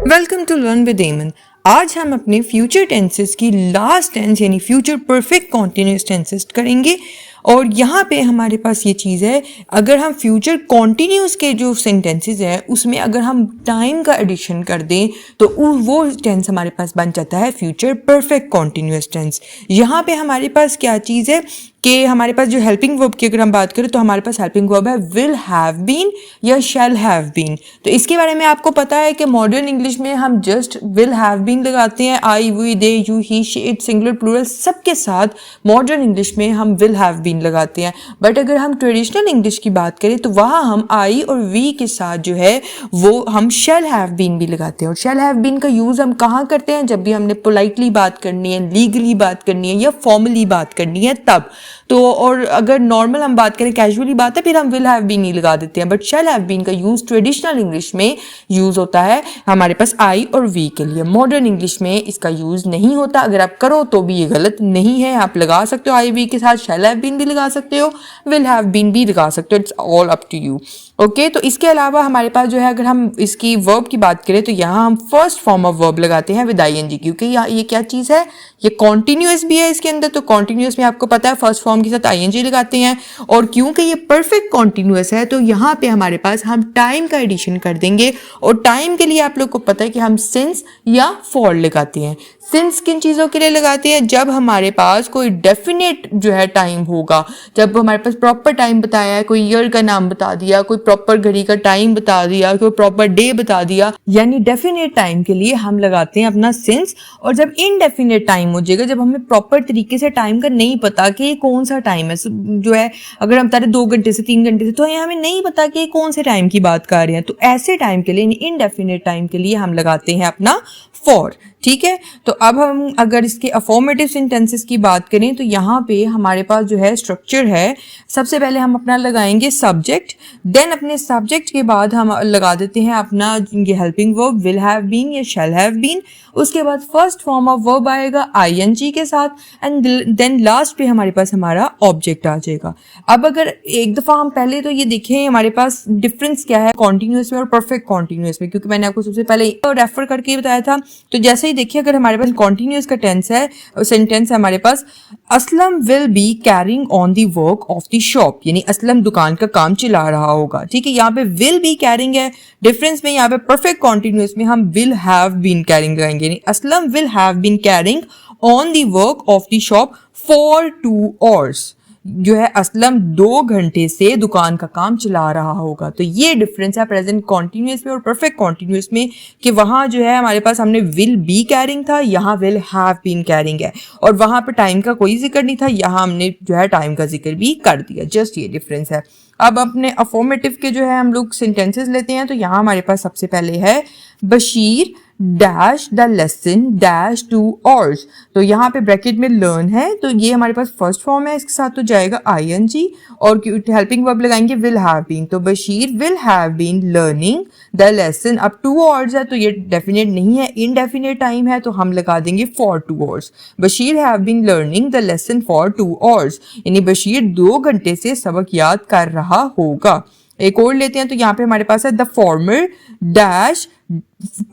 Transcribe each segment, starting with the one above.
Welcome to learn with एमन। आज हम अपने फ्यूचर टेंसेस की लास्ट टेंस यानी फ्यूचर परफेक्ट कॉन्टिन्यूस टेंसेस करेंगे। और यहाँ पे हमारे पास ये चीज़ है, अगर हम फ्यूचर कॉन्टिन्यूस के जो सेंटेंसेस हैं उसमें अगर हम टाइम का एडिशन कर दें तो वो टेंस हमारे पास बन जाता है फ्यूचर परफेक्ट कॉन्टिन्यूस टेंस। यहाँ पे हमारे पास क्या चीज़ है कि हमारे पास जो हेल्पिंग वर्ब की अगर हम बात करें तो हमारे पास हेल्पिंग वर्ब है विल हैव बीन या शैल हैव बीन। तो इसके बारे में आपको पता है कि मॉडर्न इंग्लिश में हम जस्ट विल हैव बीन लगाते हैं, I we they you he she it singular plural सबके साथ मॉडर्न इंग्लिश में हम विल हैव बीन लगाते हैं। बट अगर हम ट्रेडिशनल इंग्लिश की बात करें तो वहाँ हम आई और वी के साथ जो है वो हम शैल हैव बीन भी लगाते हैं। और शैल हैव बीन का यूज़ हम कहाँ करते हैं? जब भी हमने पोलाइटली बात करनी है, लीगली बात करनी है या फॉर्मली बात करनी है तब। तो और अगर नॉर्मल हम बात करें, कैजुअली बात है, फिर हम विल हैव बीन ही लगा देते हैं। बट शैल हैव बीन का यूज़ ट्रेडिशनल इंग्लिश में यूज़ होता है हमारे पास आई और वी के लिए। मॉडर्न इंग्लिश में इसका यूज़ नहीं होता। अगर आप करो तो भी ये गलत नहीं है, आप लगा सकते हो आई वी के साथ शैल हैव बीन भी लगा सकते हो, विल हैव बीन भी लगा सकते हो, it's all up to you. Okay, तो इसके अलावा हमारे पास जो है अगर हम इसकी वर्ब की बात करें तो यहाँ हम फर्स्ट फॉर्म ऑफ वर्ब लगाते हैं विद आईएनजी, क्योंकि ये क्या चीज़ है, ये कॉन्टिन्यूस भी है इसके अंदर। तो कॉन्टिन्यूस में आपको पता है फर्स्ट फॉर्म के साथ आईएनजी लगाते हैं। और क्योंकि ये परफेक्ट कॉन्टिन्यूस है तो यहाँ पे हमारे पास हम टाइम का एडिशन कर देंगे। और टाइम के लिए आप लोग को पता है कि हम सिंस या फॉर लगाते हैं। सिंस किन चीज़ों के लिए लगाते हैं? जब हमारे पास कोई डेफिनेट जो है टाइम होगा, जब हमारे पास प्रॉपर टाइम बताया है, कोई ईयर का नाम बता दिया, कोई प्रॉपर घड़ी का टाइम बता दिया, कोई प्रॉपर डे बता दिया, यानी डेफिनेट टाइम के लिए हम लगाते हैं अपना सिंस। और जब इनडेफिनेट टाइम हो जाएगा, जब हमें प्रॉपर तरीके से टाइम का नहीं पता कि ये कौन सा टाइम है जो है, अगर हम बता रहे 2 घंटे से 3 घंटे से, तो ये हमें नहीं पता कि कौन से टाइम की बात कर रहे हैं, तो ऐसे टाइम के लिए, इनडेफिनेट टाइम के लिए हम लगाते हैं अपना फॉर। ठीक है, तो अब हम अगर इसके अफॉर्मेटिव सेंटेंसेस की बात करें तो यहाँ पे हमारे पास जो है स्ट्रक्चर है, सबसे पहले हम अपना लगाएंगे सब्जेक्ट, देन अपने सब्जेक्ट के बाद हम लगा देते हैं अपना ये helping verb will have been या शैल हैव बीन। उसके बाद फर्स्ट फॉर्म ऑफ वर्ब आएगा आईएनजी के साथ, एंड देन लास्ट पे हमारे पास हमारा ऑब्जेक्ट आ जाएगा। अब अगर एक दफ़ा हम पहले तो ये देखें हमारे पास डिफरेंस क्या है कॉन्टिन्यूस में और परफेक्ट कॉन्टिन्यूस में, क्योंकि मैंने आपको सबसे पहले रेफर करके बताया था। तो जैसे ही देखिए, अगर हमारे पास कॉन्टिन्यूस का टेंस है, सेंटेंस है हमारे पास, Aslam will be carrying on the work of the shop, यानी असलम दुकान का काम चला रहा होगा। ठीक है, यहाँ पे विल बी कैरिंग है, डिफरेंस में यहाँ पे परफेक्ट कॉन्टिन्यूस में हम विल हैव बीन कैरिंग लगाएंगे, यानी Aslam will have been carrying on the work of the shop for 2 hours, जो है असलम 2 घंटे से दुकान का काम चला रहा होगा। तो ये डिफरेंस है प्रेजेंट कॉन्टिन्यूस में और परफेक्ट कॉन्टिन्यूस में, कि वहाँ जो है हमारे पास हमने विल बी कैरिंग था, यहाँ विल हैव बीन कैरिंग है, और वहाँ पे टाइम का कोई जिक्र नहीं था, यहाँ हमने जो है टाइम का जिक्र भी कर दिया। जस्ट ये डिफरेंस है। अब अपने अफॉर्मेटिव के जो है हम लोग सेंटेंसेस लेते हैं। तो यहाँ हमारे पास सबसे पहले है Bashir dash the lesson dash 2 hours। तो यहाँ पे ब्रैकेट में लर्न है, तो ये हमारे पास फर्स्ट फॉर्म है, इसके साथ तो जाएगा आईएनजी और हेल्पिंग वर्ब लगाएंगे विल हैव बीन। तो Bashir will have been learning the lesson. अब 2 hours है तो ये डेफिनेट नहीं है, इनडेफिनेट टाइम है, तो हम लगा देंगे for 2 hours। Bashir have been learning the lesson for 2 hours, यानी बशीर 2 घंटे से सबक याद कर रहा होगा। एक और लेते हैं, तो यहाँ पे हमारे पास है द फॉर्मर डैश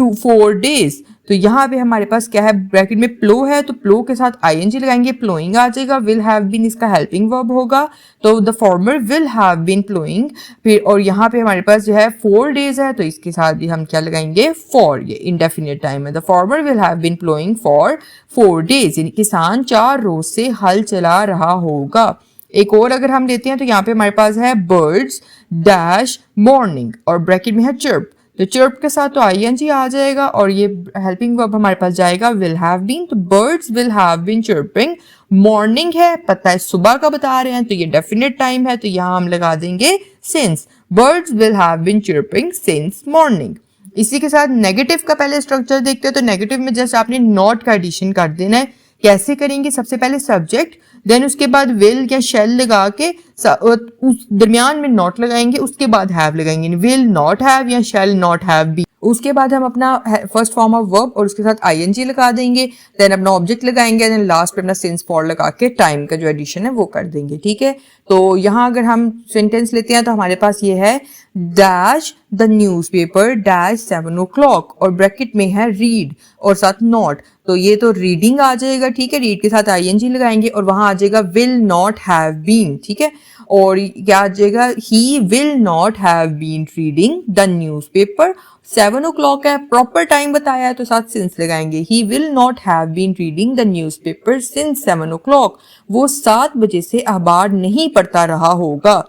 4 days। तो यहाँ पे हमारे पास क्या है, ब्रैकेट में प्लो है, तो प्लो के साथ आईएनजी लगाएंगे, प्लोइंग आ जाएगा, विल हैव बीन इसका हेल्पिंग वर्ब होगा, तो the farmer will have been ploughing. फिर और यहाँ पे हमारे पास जो है 4 days है, तो इसके साथ भी हम क्या लगाएंगे, फॉर, ये इंडेफिनेट टाइम है। The farmer will have been ploughing for 4 days, यानी किसान 4 रोज से हल चला रहा होगा। एक और अगर हम लेते हैं तो यहाँ पे हमारे पास है बर्ड्स डैश मॉर्निंग और ब्रैकेट में है चर्प। तो चर्प के साथ तो आईएनजी आ जाएगा और ये हेल्पिंग वर्ब हमारे पास जाएगा विल हैव बीन। तो birds will have been chirping, morning है, पता है सुबह का बता रहे हैं, तो ये डेफिनेट टाइम है, तो यहाँ हम लगा देंगे since. Birds will have been chirping since morning. इसी के साथ नेगेटिव का पहले स्ट्रक्चर देखते हैं। तो नेगेटिव में जस्ट आपने नॉट का एडिशन कर देना है। कैसे करेंगे, सबसे पहले सब्जेक्ट, देन उसके बाद विल या शेल लगा के उस दरमियान में नॉट लगाएंगे, उसके बाद हैव लगाएंगे। विल नॉट हैव या शेल नॉट हैव बी उसके बाद हम अपना फर्स्ट फॉर्म ऑफ वर्ब और उसके साथ आईएनजी लगा देंगे, देन अपना ऑब्जेक्ट लगाएंगे, देन लास्ट पे अपना सिंस फॉर लगा के टाइम का जो एडिशन है वो कर देंगे, ठीक है। तो यहाँ अगर हम सेंटेंस लेते हैं तो हमारे पास ये है dash the newspaper dash 7 o'clock और ब्रैकेट में है रीड और साथ नॉट, तो ये तो रीडिंग आ जाएगा, ठीक है, रीड के साथ आईएनजी लगाएंगे और वहां आ जाएगा विल नॉट हैव बीन, ठीक है, और क्या आ जाएगा he will not have been reading the newspaper, 7 o'clock है, प्रॉपर टाइम बताया है तो साथ सिंस लगाएंगे, he will not have been reading the newspaper since 7 o'clock, वो 7 बजे से अखबार नहीं पढ़ता रहा होगा।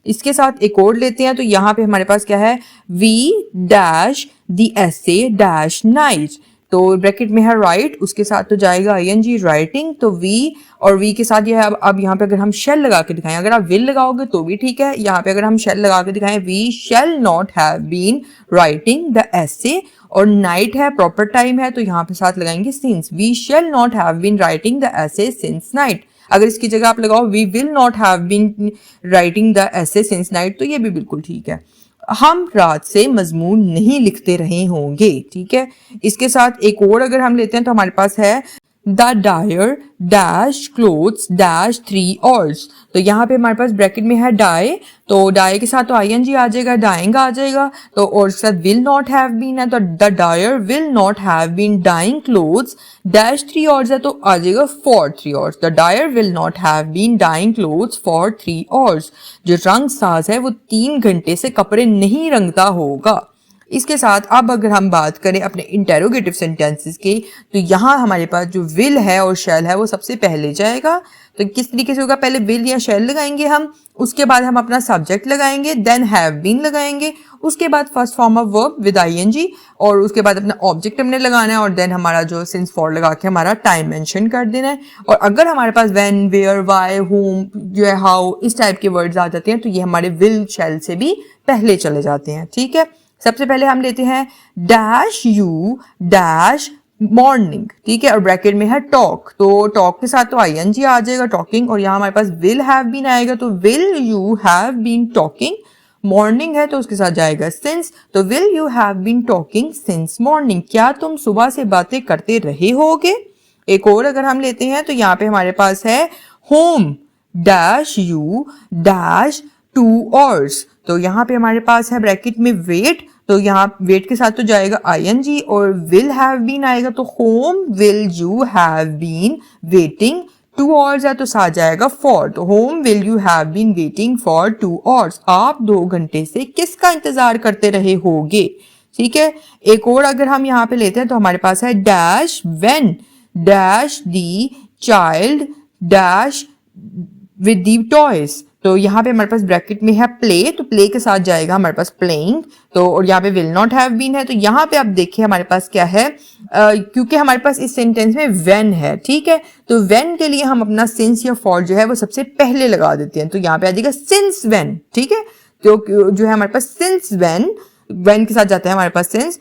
इसके साथ एक और लेते हैं तो यहाँ पे हमारे पास क्या है we dash the essay dash night, तो ब्रैकेट में है राइट, उसके साथ तो जाएगा आईएनजी राइटिंग, तो वी और वी के साथ ये है। अब यहाँ पे अगर हम शेल लगा के दिखाएं, अगर आप विल लगाओगे तो भी ठीक है, यहाँ पे अगर हम शेल लगा के दिखाएं we shall not have been writing the essay और नाइट है प्रॉपर टाइम है तो यहाँ पे साथ लगाएंगे since, we shall not have been writing the essay since night. अगर इसकी जगह आप लगाओ we will not have been writing the essay since night तो ये भी बिल्कुल ठीक है। हम रात से मजमून नहीं लिखते रहे होंगे, ठीक है। इसके साथ एक और अगर हम लेते हैं तो हमारे पास है the dire dash clothes dash 3 hours, तो यहाँ पे हमारे पास ब्रैकेट में है डाई, तो डाई के साथ तो आईएनजी आ जाएगा, डाइंग आ जाएगा, तो और इसके साथ विल नॉट हैव बीन है तो the dyer will not have been dyeing clothes dash 3 hours है तो आ जाएगा for 3 hours, the dyer will not have been dyeing clothes for 3 hours, जो रंग साज है वो 3 घंटे से कपड़े नहीं रंगता होगा। इसके साथ अब अगर हम बात करें अपने इंटेरोगेटिव सेंटेंसेस की तो यहाँ हमारे पास जो विल है और शैल है वो सबसे पहले जाएगा, तो किस तरीके से होगा, पहले विल या शैल लगाएंगे हम, उसके बाद हम अपना सब्जेक्ट लगाएंगे, देन हैव बीन लगाएंगे, उसके बाद first form of verb with ING और उसके बाद अपना ऑब्जेक्ट हमने लगाना है और देन हमारा जो सिंस फॉर लगा के हमारा टाइम मेंशन कर देना है। और अगर हमारे पास व्हेन वेयर व्हाई होम जो है हाउ इस टाइप के वर्ड्स आ जाते हैं तो ये हमारे विल शैल से भी पहले चले जाते हैं, ठीक है। सबसे पहले हम लेते हैं डैश यू डैश मॉर्निंग, ठीक है, और ब्रैकेट में है टॉक, तो टॉक के साथ तो आईएनजी आ जाएगा टॉकिंग और यहाँ हमारे पास विल हैव बीन आएगा तो will you have been talking, morning है तो उसके साथ जाएगा सिंस, तो will you have been talking since morning, क्या तुम सुबह से बातें करते रहे होगे। एक और अगर हम लेते हैं तो यहाँ पे हमारे पास है home dash you dash 2 hours, तो यहाँ पे हमारे पास है ब्रैकेट में वेट, तो यहाँ वेट के साथ तो जाएगा आईएनजी और विल हैव बीन आएगा तो home will you have been waiting 2 hours है तो साथ जाएगा फॉर, तो home will you have been waiting for 2 hours, आप 2 घंटे से किसका इंतजार करते रहे होगे, ठीक है। एक और अगर हम यहाँ पे लेते हैं तो हमारे पास है dash when dash the child dash with the toys, तो यहाँ पे हमारे पास ब्रैकेट में है प्ले, तो प्ले के साथ जाएगा हमारे पास प्लेइंग, तो और यहाँ पे विल नॉट हैव बीन है तो यहाँ पे आप देखिए हमारे पास क्या है, क्योंकि हमारे पास इस सेंटेंस में व्हेन है, ठीक है, तो व्हेन के लिए हम अपना सिंस या फॉर जो है वो सबसे पहले लगा देते हैं, तो यहाँ पे आ जाएगा सिंस व्हेन, ठीक है, तो जो है हमारे पास सिंस व्हेन के साथ जाता है हमारे पास since,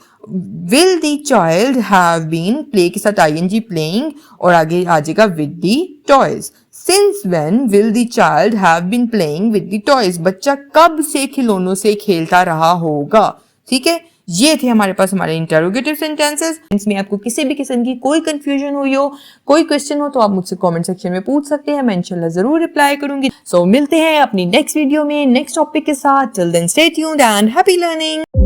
will the child have been play के साथ आईएनजी प्लेइंग और आगे आ जाएगा with the toys, since when will the child have been playing with the toys, बच्चा कब से खिलौनों से खेलता रहा होगा, ठीक है। ये थे हमारे पास हमारे इंटरोगेटिव सेंटेंसेस। इसमें आपको किसी भी किस्म की कोई कंफ्यूजन हुई हो, कोई क्वेश्चन हो तो आप मुझसे कमेंट सेक्शन में पूछ सकते हैं, मैं इंशाल्लाह जरूर रिप्लाई करूंगी। सो मिलते हैं अपनी नेक्स्ट वीडियो में नेक्स्ट टॉपिक के साथ, till then stay tuned and happy learning.